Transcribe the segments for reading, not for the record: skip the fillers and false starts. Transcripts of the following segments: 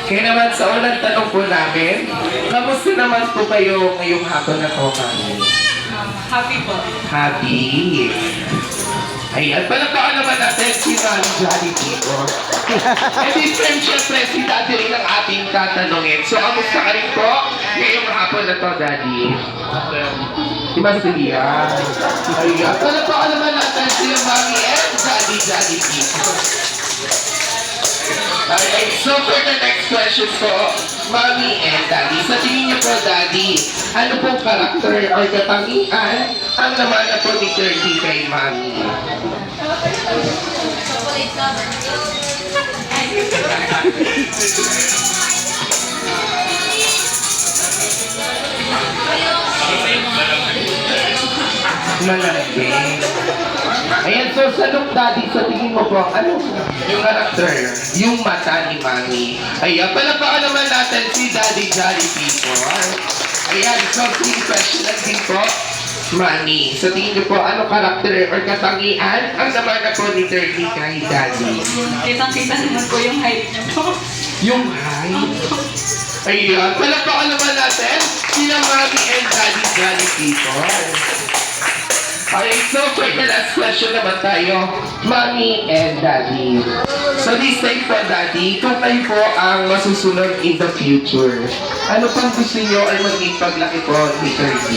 Kaya naman sa unang tanong po namin, kamusta naman po kayo ngayong hapon na to, Mami? Happy po. Happy. Ayan, palagpakan naman natin si Mami Johnny dito. And this time, syempre, si Daddy rin ang ating tatanungin. So, kamusta ka rin po ngayong hapon na to, Daddy? Si Masilia. Ayan, palagpakan naman natin si Mami and Daddy Johnny dito. Alright, so for the next question po, Mami and Daddy, sa tingin niyo po, Daddy, ano pong karakter or katangian ang naman na po ni 30 kay Mami? Chocolate lover. Malambing. Ayan, so sa look, Daddy, sa tingin mo po, ano yung karakter, yung mata ni Mami? Ayan, palagpakan naman natin si Daddy Jolly People. Ayan, so free question lang din po, Mami. Sa tingin niyo po, ano karakter or katangian ang naman na po ni 30 kay Daddy? Kitang-kita naman po yung height niya po. Yung height. Ayan, palagpakan naman natin sila Mami and Daddy Jolly People. Okay, so for the last question naman tayo, Mami and Daddy. So this time po, Daddy, kung kayo po ang masusunod in the future, ano pang gusto nyo ay maging paglaki po ni 30?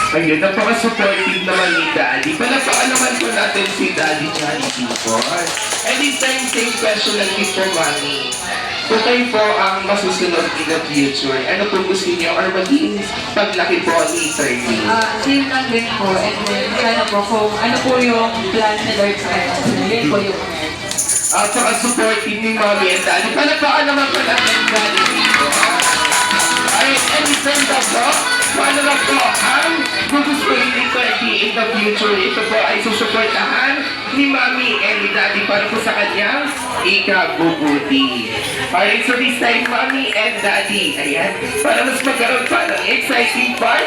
Ayun, napaka-supportive naman ni Daddy. Palapaan naman po natin si Daddy Johnny People. And this time, same question lang din po, Mami. Kung kayo po ang masusunod in the future, ano po gusto niyo or maging paglaki po ni 30? Same lang din po. And then, sana po kung ano po yung plan ni Lord sa kanya. Yun po yung Napaka-supportive ni Mami and Daddy. Palapaan naman po natin Daddy People. Ay, and this time na po, paano na po ang gugustuhin ni 30 in the future? Ito po ay susuportahan ni Mami and ni Daddy para po sa kanyang ikabubuti. Alright, so this time, Mami and Daddy, ayan, para mas magkaroon pa ng exciting part,